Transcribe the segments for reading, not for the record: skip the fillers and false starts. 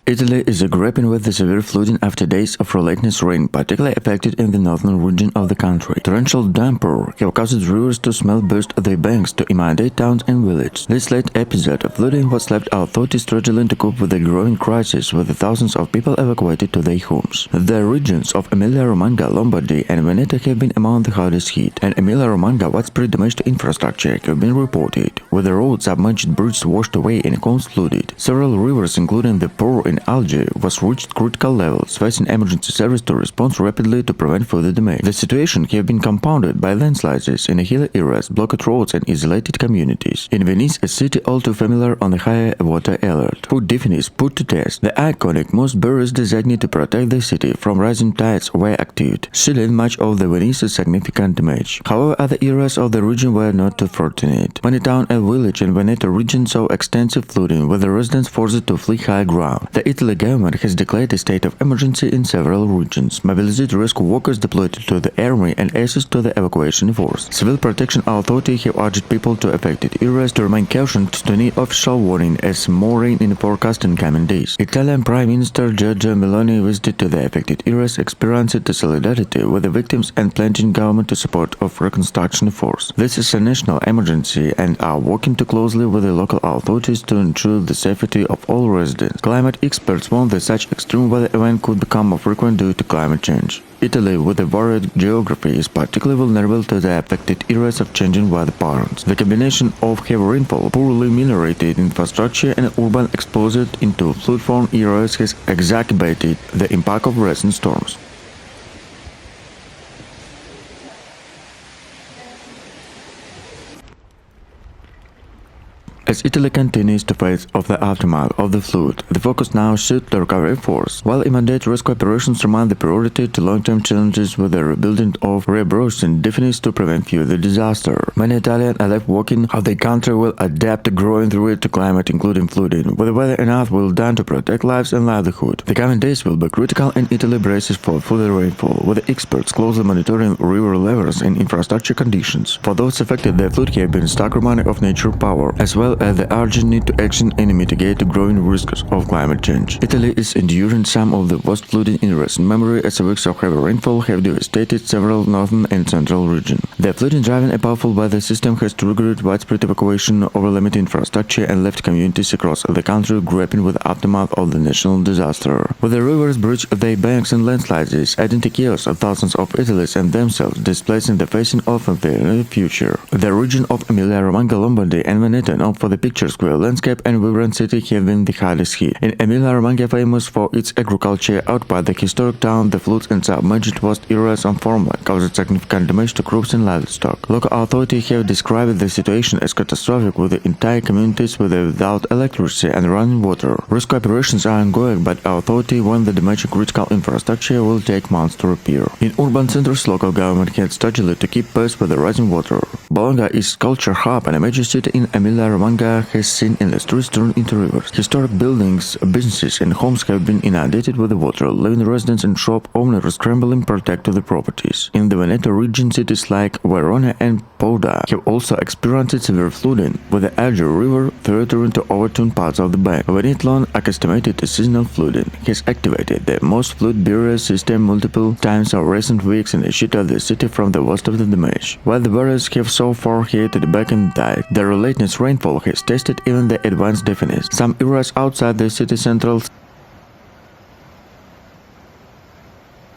Italy is grappling with the severe flooding after days of relentless rain, particularly affected in the northern region of the country. Torrential downpour have caused rivers to smell burst their banks to inundate towns and villages. This late episode of flooding was left authorities struggling to cope with the growing crisis, with thousands of people evacuated to their homes. The regions of Emilia-Romagna, Lombardy, and Veneto have been among the hardest hit, and Emilia-Romagna widespread damage to infrastructure have been reported, with the roads submerged, bridges washed away, and homes flooded. Several rivers, including the Po in Algae, was reached critical levels, facing emergency service to respond rapidly to prevent further damage. The situation have been compounded by landslides in hilly areas, blocked roads, and isolated communities. In Venice, a city all too familiar on the high water alert, food definition is put to test. The iconic moss barriers designed to protect the city from rising tides were activated, shielding much of the Venice's significant damage. However, other areas of the region were not too fortunate. Many town and village in Veneto region saw extensive flooding, with the residents forced to flee high ground. The Italy government has declared a state of emergency in several regions, mobilized rescue workers deployed to the army, and access to the evacuation force. Civil protection authorities have urged people to affected areas to remain cautious to need official warning as more rain in the forecast in coming days. Italian Prime Minister Giorgia Meloni visited to the affected areas, experienced the solidarity with the victims and pledging government to support of reconstruction force. This is a national emergency and are working too closely with the local authorities to ensure the safety of all residents. Climate experts warn that such extreme weather event could become more frequent due to climate change. Italy, with a varied geography, is particularly vulnerable to the affected areas of changing weather patterns. The combination of heavy rainfall, poorly meliorated infrastructure, and urban exposure into flood-prone areas has exacerbated the impact of recent storms. As Italy continues to face off the aftermath of the flood, the focus now shifts to recovery efforts. While immediate rescue operations remain the priority, to long-term challenges with the rebuilding of rebuilding definitions to prevent further disaster. Many Italians are left working how the country will adapt to growing threat to climate, including flooding, with the weather enough will done to protect lives and livelihood. The coming days will be critical, and Italy braces for further rainfall, with experts closely monitoring river levels and infrastructure conditions. For those affected, the flood have been stark reminder of nature power, as well as the urgent need to action and mitigate the growing risks of climate change. Italy is enduring some of the worst flooding in recent memory, as weeks of heavy rainfall have devastated several northern and central regions. The flooding driven a powerful weather system has triggered widespread evacuation, overlimited infrastructure, and left communities across the country grappling with the aftermath of the national disaster. With the rivers breached their banks and landslides, adding to chaos of thousands of Italians and themselves displacing the facing of their future. The region of Emilia-Romagna, Lombardy, and Veneto, known for the picture-square landscape and vibrant city, have been the hardest hit. In Emilia-Romagna, famous for its agriculture output, the historic town, the floods and submerged vast areas on farmland caused significant damage to crops and livestock. Local authorities have described the situation as catastrophic, with the entire communities without electricity and running water. Rescue operations are ongoing, but authorities warn the damaged critical infrastructure will take months to repair. In urban centers, local government has struggled to keep pace with the rising water. Bologna is culture hub, and a major city in Emilia-Romagna has seen endless streets turn into rivers. Historic buildings, businesses, and homes have been inundated with the water, leaving residents and shop owners scrambling to protect their properties. In the Veneto region, cities like Verona and Poda have also experienced severe flooding, with the Algae River threatening to overturn parts of the bank. Veneto alone, estimated to seasonal flooding, has activated the most flood barrier system multiple times over recent weeks and shielded the city from the worst of the damage. While the barriers have so far hit the back and died, the relentless rainfall has tested even the advanced definitions. Some areas outside the city central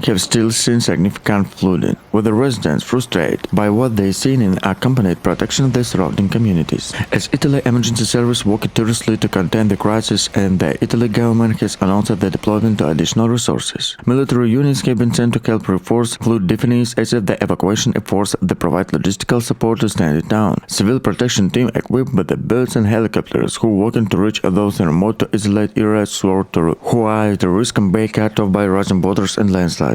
have still seen significant flooding, with the residents frustrated by what they seen in accompanied protection of the surrounding communities. As Italy Emergency Service worked tirelessly to contain the crisis, and the Italy government has announced the deployment of additional resources. Military units have been sent to help reinforce flood definitions as if the evacuation efforts that provide logistical support to stand it down. Civil protection team equipped with the boats and helicopters who working to reach those in remote to isolate areas who are at risk and be cut off by rising waters and landslides.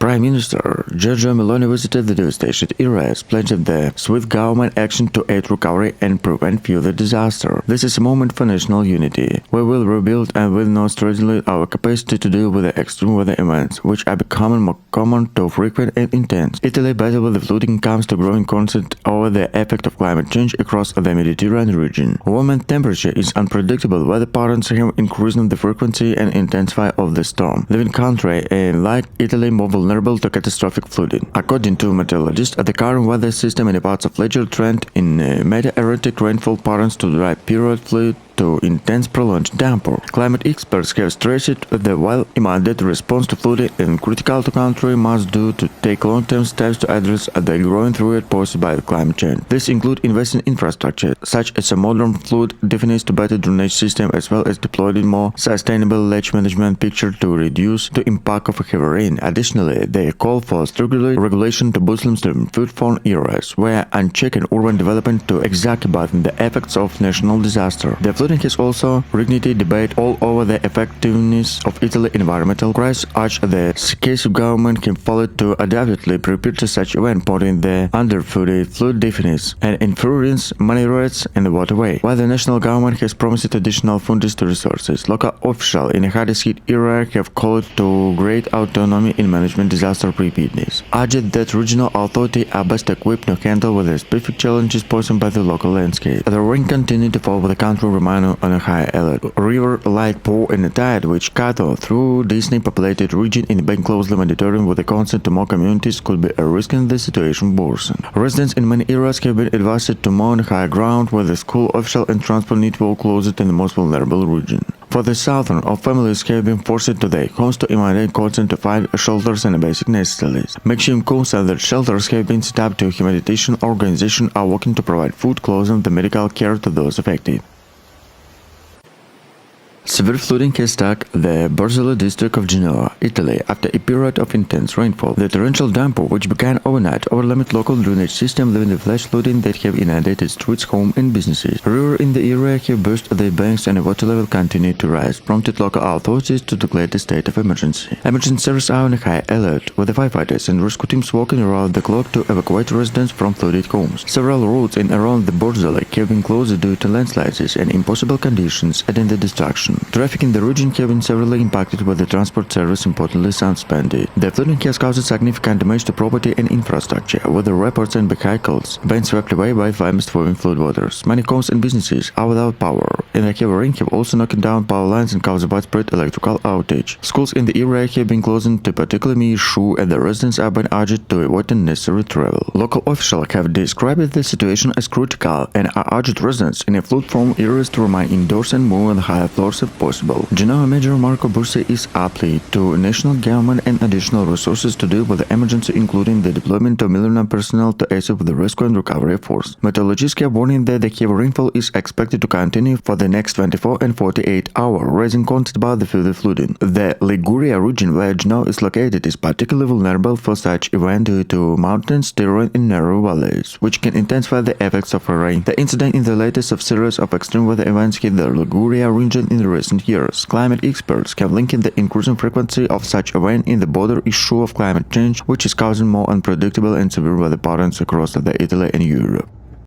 Prime Minister Giorgia Meloni visited the devastated areas, pledging the swift government action to aid recovery and prevent further disaster. This is a moment for national unity. We will rebuild and will not strengthen our capacity to deal with the extreme weather events, which are becoming more common, too frequent and intense. Italy battled with the flooding comes to growing concern over the effect of climate change across the Mediterranean region. Warming temperature is unpredictable. Weather patterns have increasing the frequency and intensity of the storm, leaving country like Italy more vulnerable to catastrophic flooding. According to meteorologists, the current weather system in the parts of Liguria trend in meta-erratic rainfall patterns to dry period flood to intense prolonged downpour. Climate experts have stressed that while immediate response to flooding is critical to country must do to take long-term steps to address the growing threat posed by climate change. This includes investing in infrastructure, such as a modern flood defense to better drainage system, as well as deploying more sustainable ledge management picture to reduce the impact of heavy rain. Additionally, they call for stricter regulation to boost flood-prone areas, where unchecked urban development to exacerbate the effects of national disaster. The flooding has also reignited debate all over the effectiveness of Italy's environmental crisis, as the successive government can follow to adaptively prepare to such event, putting the underfunded flood defense and influence money rates in the waterway. While the national government has promised additional funds to resources, local officials in a hardest hit area have called to great autonomy in management disaster preparedness, urging that regional authorities are best equipped to handle with the specific challenges posed by the local landscape. The rain continued to fall, but the country remained on a high alert. River like Po and the tide which cut through densely populated region in being closely monitoring with the consent to more communities could be a risk in the situation worsen. Residents in many areas have been advised to mount high ground where the school, official and transport network closed in the most vulnerable region. For the southern, of families have been forced to their homes to immediate consent to find shelters and basic necessities. Makeshift homes and their shelters have been set up to humanitarian organizations are working to provide food, clothing, and medical care to those affected. Severe flooding has struck the Borzolo district of Genoa, Italy, after a period of intense rainfall. The torrential downpour, which began overnight, overwhelmed local drainage system, leaving the flash flooding that have inundated streets, homes, and businesses. Rivers in the area have burst their banks and the water level continued to rise, prompted local authorities to declare the state of emergency. Emergency services are on a high alert, with the firefighters and rescue teams working around the clock to evacuate residents from flooded homes. Several roads in around the Borzolo have been closed due to landslides and impossible conditions adding the destruction. Traffic in the region have been severely impacted, with the transport service importantly suspended. The flooding has caused significant damage to property and infrastructure, with the reports and vehicles being swept away by fast-flowing floodwaters. Many homes and businesses are without power, and the heavy rain have also knocked down power lines and caused widespread electrical outage. Schools in the area have been closed to particularly issue, and the residents are being urged to avoid unnecessary travel. Local officials have described the situation as critical and are urged residents in flood-prone areas to remain indoors and move on higher floors if possible. Genoa Mayor Marco Bursi is appealing to national government and additional resources to deal with the emergency, including the deployment of military personnel to assist with the rescue and recovery efforts. Meteorologists have warned that the heavy rainfall is expected to continue for the next 24 and 48 hours, raising concerns about the further flooding. The Liguria region, where Genoa is located, is particularly vulnerable for such events due to mountains, terrain, and narrow valleys, which can intensify the effects of rain. The incident in the latest of series of extreme weather events hit the Liguria region in the recent years. Climate experts have linked the increasing frequency of such events in the broader issue of climate change, which is causing more unpredictable and severe weather patterns across Italy and Europe.